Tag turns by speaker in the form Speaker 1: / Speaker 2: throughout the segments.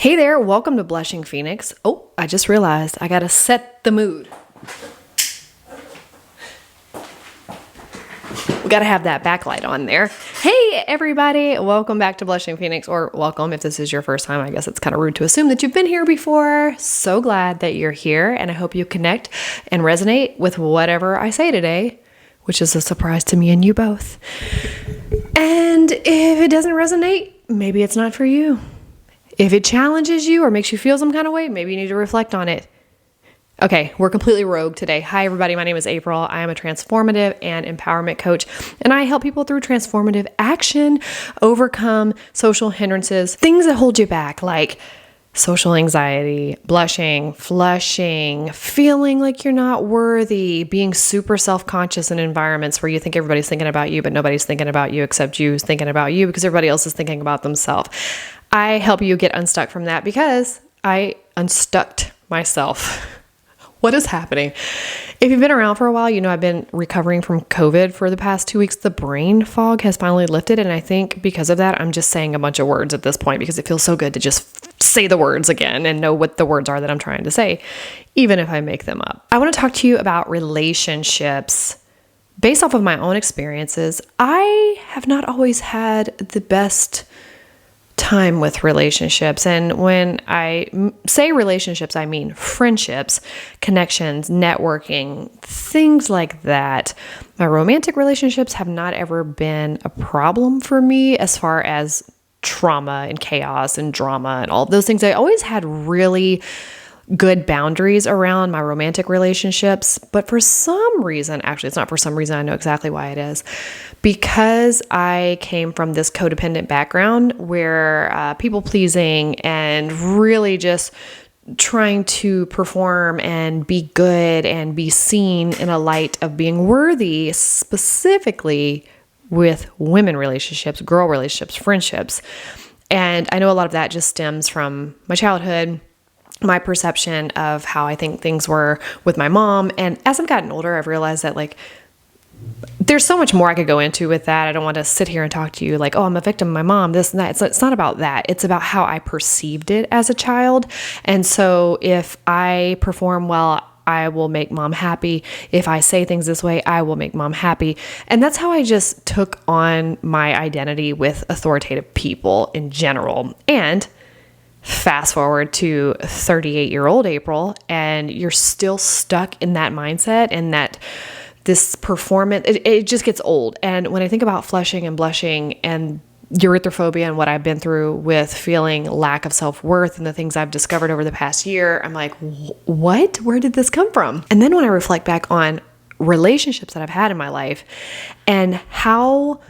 Speaker 1: Hey there, welcome to Blushing Phoenix. Oh, I just realized I gotta set the mood. We gotta have that backlight on there. Hey everybody, welcome back to Blushing Phoenix, or welcome if this is your first time. I guess it's kind of rude to assume that you've been here before. So glad that you're here, and I hope you connect and resonate with whatever I say today, which is a surprise to me and you both. And if it doesn't resonate, maybe it's not for you. If it challenges you or makes you feel some kind of way, maybe you need to reflect on it. Okay, we're completely rogue today. Hi, everybody. My name is April. I am a transformative and empowerment coach, and I help people through transformative action overcome social hindrances, things that hold you back, like social anxiety, blushing, flushing, feeling like you're not worthy, being super self-conscious in environments where you think everybody's thinking about you, but nobody's thinking about you except you's thinking about you because everybody else is thinking about themselves. I help you get unstuck from that because I unstucked myself. What is happening? If you've been around for a while, you know I've been recovering from COVID for the past 2 weeks. The brain fog has finally lifted, and I think because of that, I'm just saying a bunch of words at this point because it feels so good to just say the words again and know what the words are that I'm trying to say, even if I make them up. I want to talk to you about relationships. Based off of my own experiences, I have not always had the best time with relationships. And when I say relationships, I mean friendships, connections, networking, things like that. My romantic relationships have not ever been a problem for me as far as trauma and chaos and drama and all of those things. I always had really good boundaries around my romantic relationships, but for some reason, actually it's not for some reason, I know exactly why it is, because I came from this codependent background where people pleasing and really just trying to perform and be good and be seen in a light of being worthy, specifically with women relationships, girl relationships, friendships. And I know a lot of that just stems from my childhood, my perception of how I think things were with my mom. And as I've gotten older, I've realized that there's so much more I could go into with that. I don't want to sit here and talk to you like, oh, I'm a victim of my mom, this and that. It's not about that. It's about how I perceived it as a child. And so if I perform well, I will make mom happy. If I say things this way, I will make mom happy. And that's how I just took on my identity with authoritative people in general. And fast forward to 38-year-old April, and you're still stuck in that mindset and that this performance, it just gets old. And when I think about flushing and blushing and erythrophobia and what I've been through with feeling lack of self-worth and the things I've discovered over the past year, I'm like, what? Where did this come from? And then when I reflect back on relationships that I've had in my life and how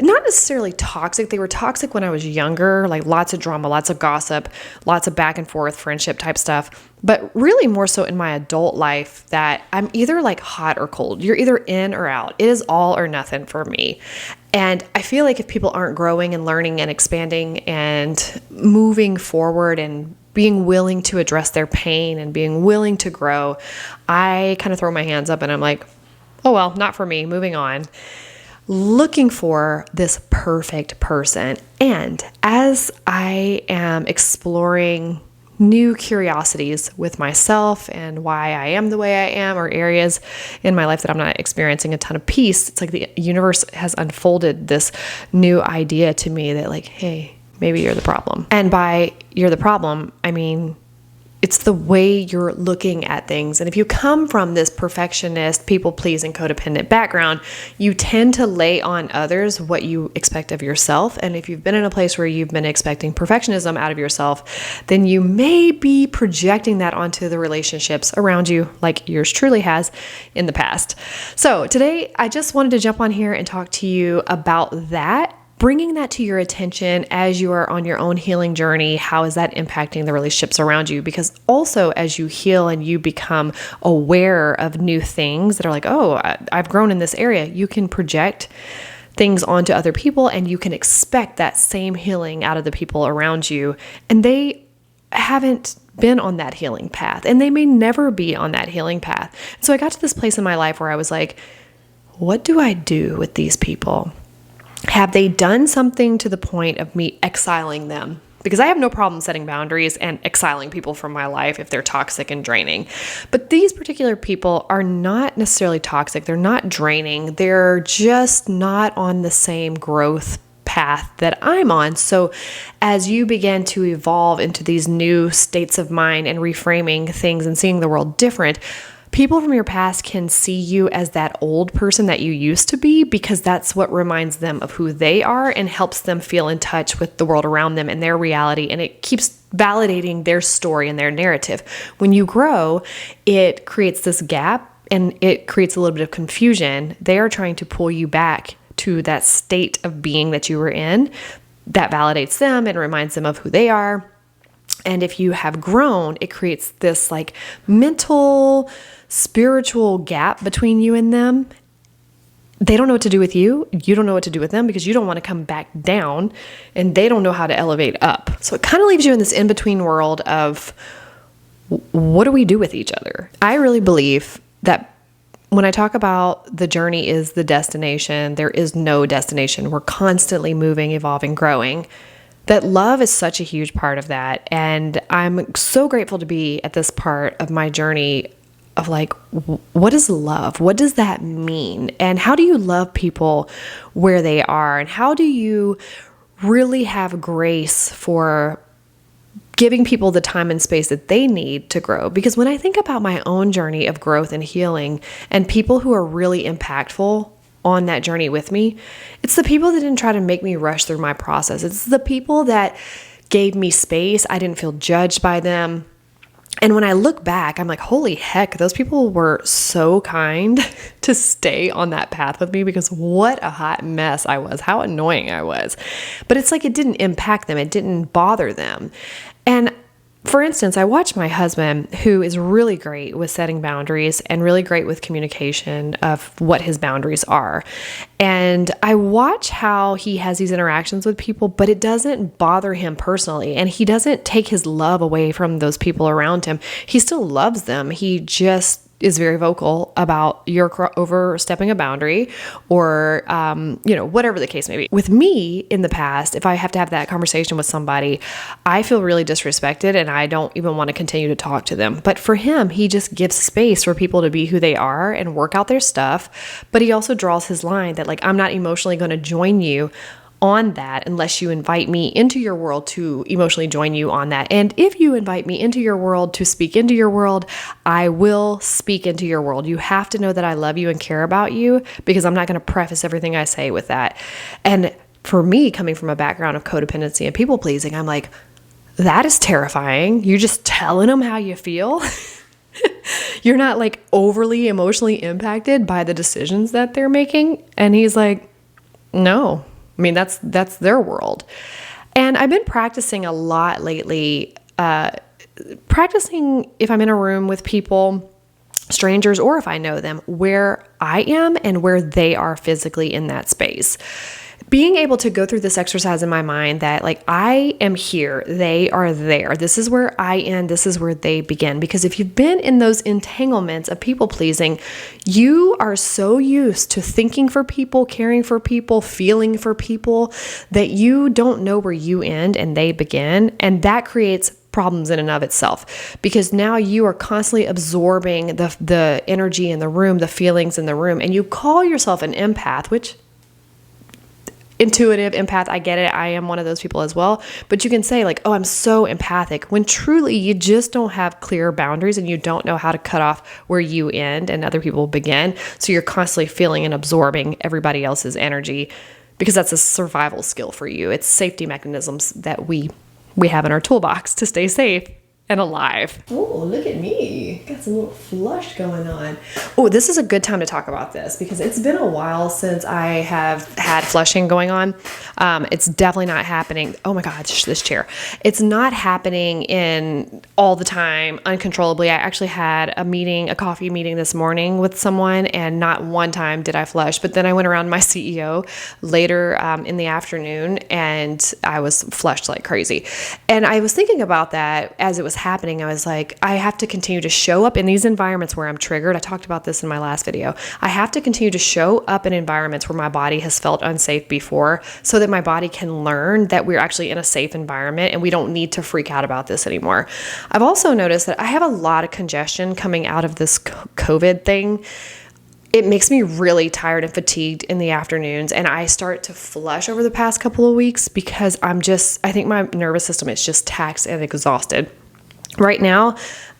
Speaker 1: not necessarily toxic. They were toxic when I was younger, like lots of drama, lots of gossip, lots of back and forth friendship type stuff, but really more so in my adult life that I'm either like hot or cold. You're either in or out. It is all or nothing for me. And I feel like if people aren't growing and learning and expanding and moving forward and being willing to address their pain and being willing to grow, I kind of throw my hands up and I'm like, oh, well, not for me, moving on. Looking for this perfect person. And as I am exploring new curiosities with myself and why I am the way I am, or areas in my life that I'm not experiencing a ton of peace, it's like the universe has unfolded this new idea to me that like, hey, maybe you're the problem. And by you're the problem, I mean, it's the way you're looking at things. And if you come from this perfectionist, people-pleasing, codependent background, you tend to lay on others what you expect of yourself. And if you've been in a place where you've been expecting perfectionism out of yourself, then you may be projecting that onto the relationships around you, like yours truly has in the past. So today, I just wanted to jump on here and talk to you about that. Bringing that to your attention as you are on your own healing journey, how is that impacting the relationships around you? Because also as you heal and you become aware of new things that are like, oh, I've grown in this area, you can project things onto other people and you can expect that same healing out of the people around you. And they haven't been on that healing path and they may never be on that healing path. So I got to this place in my life where I was like, what do I do with these people? Have they done something to the point of me exiling them because I have no problem setting boundaries and exiling people from my life if they're toxic and draining. But these particular people are not necessarily toxic. They're not draining. They're just not on the same growth path that I'm on. So as you begin to evolve into these new states of mind and reframing things and seeing the world different, people from your past can see you as that old person that you used to be, because that's what reminds them of who they are and helps them feel in touch with the world around them and their reality. And it keeps validating their story and their narrative. When you grow, it creates this gap and it creates a little bit of confusion. They are trying to pull you back to that state of being that you were in. That validates them and reminds them of who they are. And if you have grown, it creates this like mental, spiritual gap between you and them. They don't know what to do with you. You don't know what to do with them because you don't want to come back down, and they don't know how to elevate up. So it kind of leaves you in this in-between world of what do we do with each other? I really believe that when I talk about the journey is the destination, there is no destination. We're constantly moving, evolving, growing. That love is such a huge part of that. And I'm so grateful to be at this part of my journey of like, what is love? What does that mean? And how do you love people where they are? And how do you really have grace for giving people the time and space that they need to grow? Because when I think about my own journey of growth and healing and people who are really impactful on that journey with me, it's the people that didn't try to make me rush through my process. It's the people that gave me space. I didn't feel judged by them. And when I look back, I'm like, holy heck, those people were so kind to stay on that path with me, because what a hot mess I was, how annoying I was. But it's like it didn't impact them. It didn't bother them. And for instance, I watch my husband, who is really great with setting boundaries and really great with communication of what his boundaries are. And I watch how he has these interactions with people, but it doesn't bother him personally. And he doesn't take his love away from those people around him. He still loves them. He just is very vocal about you're overstepping a boundary, or, whatever the case may be. With me in the past, if I have to have that conversation with somebody, I feel really disrespected and I don't even want to continue to talk to them. But for him, he just gives space for people to be who they are and work out their stuff. But he also draws his line that like, I'm not emotionally going to join you on that unless you invite me into your world to emotionally join you on that. And if you invite me into your world to speak into your world, I will speak into your world. You have to know that I love you and care about you, because I'm not going to preface everything I say with that. And for me, coming from a background of codependency and people pleasing, I'm like, that is terrifying. You're just telling them how you feel. You're not like overly emotionally impacted by the decisions that they're making. And he's like, no. I mean, that's their world. And I've been practicing a lot lately, practicing if I'm in a room with people, strangers, or if I know them, where I am and where they are physically in that space. Being able to go through this exercise in my mind that like, I am here, they are there. This is where I end, this is where they begin. Because if you've been in those entanglements of people pleasing, you are so used to thinking for people, caring for people, feeling for people, that you don't know where you end and they begin. And that creates problems in and of itself, because now you are constantly absorbing the energy in the room, the feelings in the room, and you call yourself an empath, which intuitive empath, I get it. I am one of those people as well. But you can say like, oh, I'm so empathic, when truly you just don't have clear boundaries and you don't know how to cut off where you end and other people begin. So you're constantly feeling and absorbing everybody else's energy, because that's a survival skill for you. It's safety mechanisms that we have in our toolbox to stay safe and alive. Oh, look at me. Got some little flush going on. Oh, this is a good time to talk about this, because it's been a while since I have had flushing going on. It's definitely not happening. Oh my God, this chair. It's not happening in all the time, uncontrollably. I actually had a coffee meeting this morning with someone, and not one time did I flush. But then I went around my CEO later in the afternoon, and I was flushed like crazy. And I was thinking about that as it was was happening, I was like, I have to continue to show up in these environments where I'm triggered. I talked about this in my last video. I have to continue to show up in environments where my body has felt unsafe before so that my body can learn that we're actually in a safe environment and we don't need to freak out about this anymore. I've also noticed that I have a lot of congestion coming out of this COVID thing. It makes me really tired and fatigued in the afternoons, and I start to flush over the past couple of weeks because I think my nervous system is just taxed and exhausted. Right now,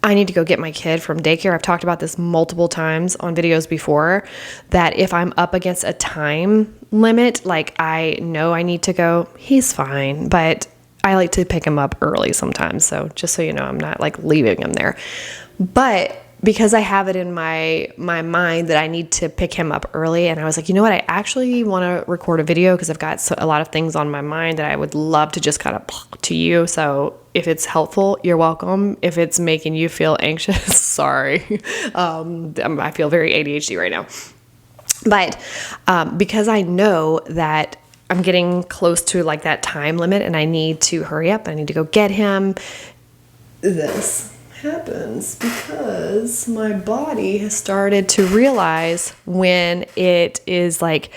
Speaker 1: I need to go get my kid from daycare. I've talked about this multiple times on videos before, that if I'm up against a time limit, like I know I need to go, he's fine, but I like to pick him up early sometimes. So just so you know, I'm not like leaving him there. But because I have it in my mind that I need to pick him up early, and I was like, you know what, I actually want to record a video because I've got a lot of things on my mind that I would love to just kind of to you. So if it's helpful, you're welcome. If it's making you feel anxious, sorry. I feel very ADHD right now. But because I know that I'm getting close to like that time limit and I need to hurry up, I need to go get him, this happens because my body has started to realize when it is like,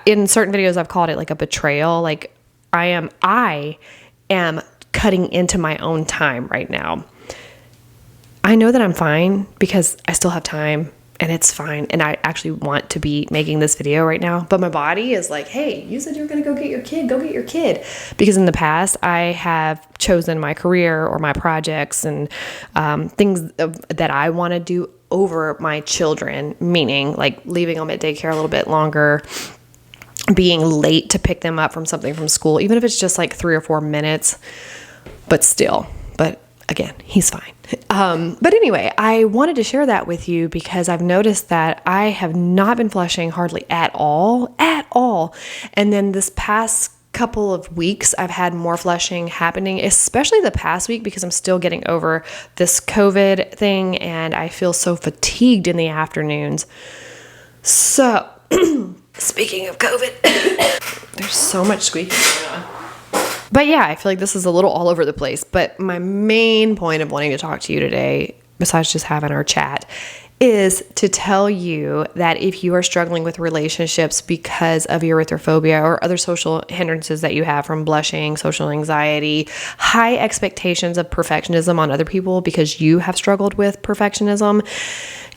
Speaker 1: in certain videos I've called it like a betrayal, like I am cutting into my own time right now. I know that I'm fine because I still have time and it's fine, and I actually want to be making this video right now, but my body is like, hey, you said you were going to go get your kid, because in the past I have chosen my career or my projects and things that I want to do over my children, meaning like leaving them at daycare a little bit longer, being late to pick them up from something from school, even if it's just like 3 or 4 minutes, but again, he's fine. But anyway, I wanted to share that with you because I've noticed that I have not been flushing hardly at all. And then this past couple of weeks, I've had more flushing happening, especially the past week, because I'm still getting over this COVID thing and I feel so fatigued in the afternoons. So, speaking of COVID, there's so much squeaking going on. But yeah, I feel like this is a little all over the place. But my main point of wanting to talk to you today, besides just having our chat, is to tell you that if you are struggling with relationships because of erythrophobia or other social hindrances that you have from blushing, social anxiety, high expectations of perfectionism on other people because you have struggled with perfectionism,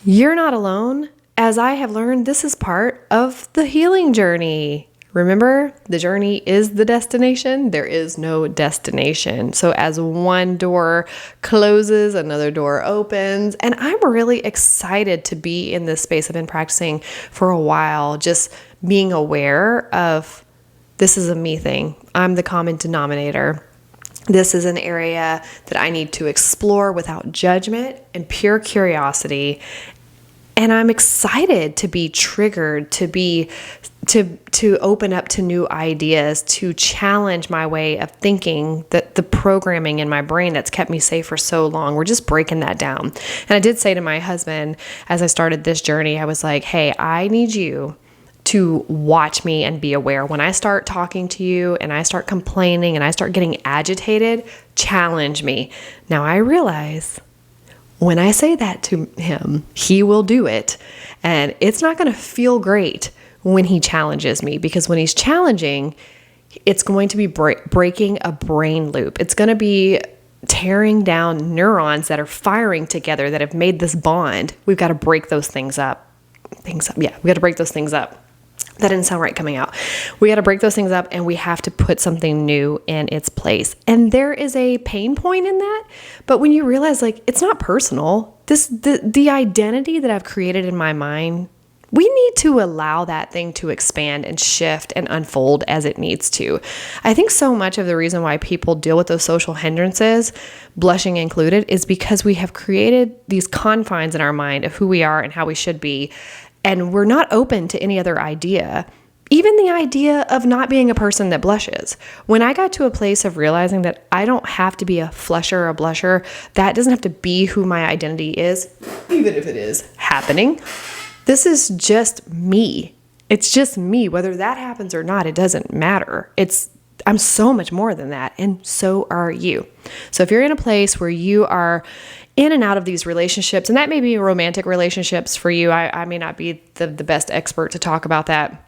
Speaker 1: you're not alone. As I have learned, this is part of the healing journey. Remember, the journey is the destination. There is no destination. So as one door closes, another door opens. And I'm really excited to be in this space. I've been practicing for a while, just being aware of this is a me thing. I'm the common denominator. This is an area that I need to explore without judgment and pure curiosity. And I'm excited to be triggered, to open up to new ideas, to challenge my way of thinking, that the programming in my brain that's kept me safe for so long. We're just breaking that down. And I did say to my husband, as I started this journey, I was like, hey, I need you to watch me and be aware. When I start talking to you and I start complaining and I start getting agitated, challenge me. Now I realize when I say that to him, he will do it. And it's not going to feel great when he challenges me, because when he's challenging, it's going to be breaking a brain loop. It's going to be tearing down neurons that are firing together that have made this bond. We've got to break those things up. Yeah, we got to break those things up. That didn't sound right coming out. We got to break those things up and we have to put something new in its place. And there is a pain point in that. But when you realize, like, it's not personal, the identity that I've created in my mind, we need to allow that thing to expand and shift and unfold as it needs to. I think so much of the reason why people deal with those social hindrances, blushing included, is because we have created these confines in our mind of who we are and how we should be. And we're not open to any other idea, even the idea of not being a person that blushes. When I got to a place of realizing that I don't have to be a flusher or a blusher, that doesn't have to be who my identity is, even if it is happening. This is just me. It's just me. Whether that happens or not, it doesn't matter. I'm so much more than that. And so are you. So if you're in a place where you are in and out of these relationships, and that may be romantic relationships for you, I may not be the best expert to talk about that.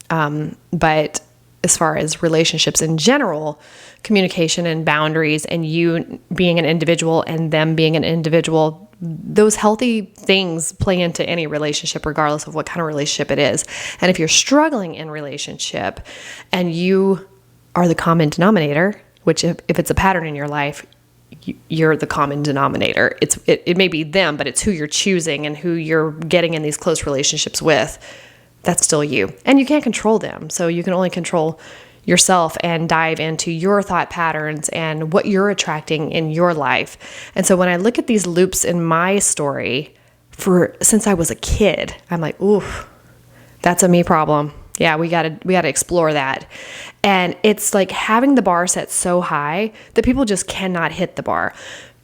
Speaker 1: But as far as relationships in general, communication and boundaries, and you being an individual and them being an individual, those healthy things play into any relationship, regardless of what kind of relationship it is. And if you're struggling in relationship and you are the common denominator, which if it's a pattern in your life, you're the common denominator. It may be them, but it's who you're choosing and who you're getting in these close relationships with. That's still you. And you can't control them. So you can only control yourself and dive into your thought patterns and what you're attracting in your life. And so when I look at these loops in my story since I was a kid, I'm like, ooh, that's a me problem. Yeah, we gotta explore that. And it's like having the bar set so high that people just cannot hit the bar,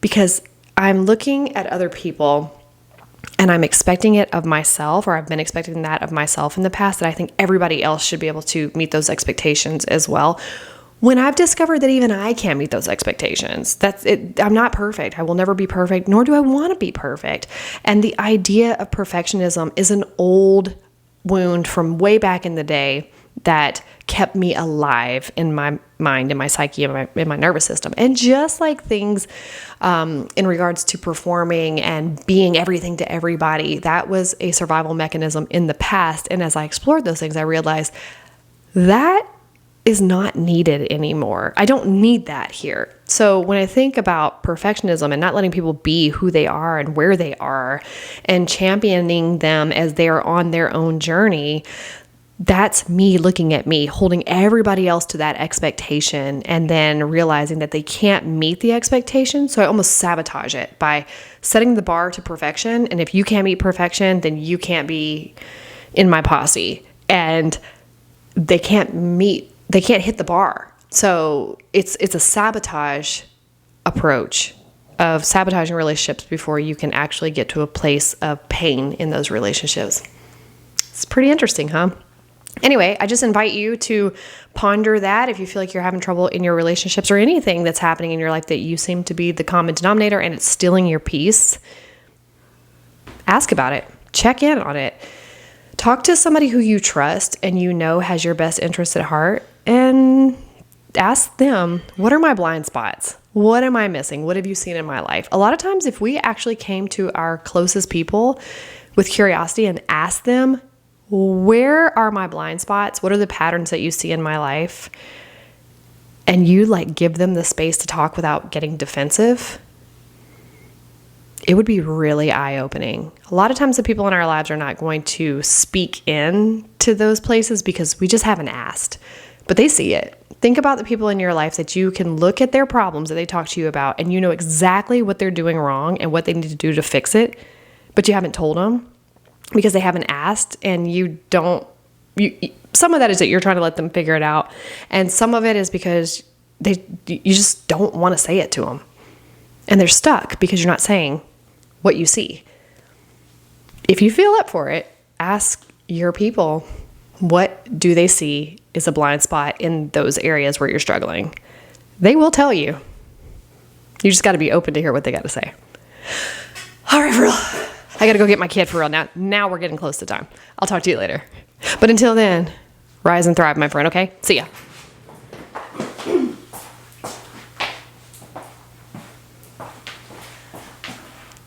Speaker 1: because I'm looking at other people and I'm expecting it of myself, or I've been expecting that of myself in the past, that I think everybody else should be able to meet those expectations as well. When I've discovered that even I can't meet those expectations, that's it. I'm not perfect. I will never be perfect, nor do I want to be perfect. And the idea of perfectionism is an old wound from way back in the day that kept me alive in my mind, in my psyche, in my nervous system. And just like things in regards to performing and being everything to everybody, that was a survival mechanism in the past. And as I explored those things, I realized that is not needed anymore. I don't need that here. So when I think about perfectionism and not letting people be who they are and where they are and championing them as they are on their own journey, that's me looking at me, holding everybody else to that expectation, and then realizing that they can't meet the expectation. So I almost sabotage it by setting the bar to perfection. And if you can't meet perfection, then you can't be in my posse. And they can't hit the bar. So it's a sabotage approach of sabotaging relationships before you can actually get to a place of pain in those relationships. It's pretty interesting, huh? Anyway, I just invite you to ponder that. If you feel like you're having trouble in your relationships or anything that's happening in your life that you seem to be the common denominator and it's stealing your peace, ask about it. Check in on it. Talk to somebody who you trust and you know has your best interests at heart, and ask them, what are my blind spots? What am I missing? What have you seen in my life? A lot of times, if we actually came to our closest people with curiosity and asked them, where are my blind spots? What are the patterns that you see in my life? And you give them the space to talk without getting defensive, it would be really eye-opening. A lot of times the people in our lives are not going to speak in to those places because we just haven't asked, but they see it. Think about the people in your life that you can look at their problems that they talk to you about, and you know exactly what they're doing wrong and what they need to do to fix it, but you haven't told them because they haven't asked, and some of that is that you're trying to let them figure it out, and some of it is because you just don't want to say it to them, and they're stuck because you're not saying what you see. If you feel up for it, ask your people, what do they see is a blind spot in those areas where you're struggling? They will tell you. You just got to be open to hear what they got to say. All right, for real. I got to go get my kid for real now. Now we're getting close to time. I'll talk to you later. But until then, rise and thrive, my friend, okay? See ya.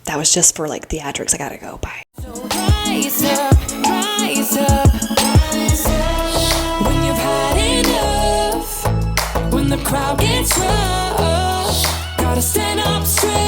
Speaker 1: That was just for theatrics. I got to go. Bye.
Speaker 2: So rise up, rise up, rise up. When you've had enough, when the crowd gets rough, gotta stand up straight.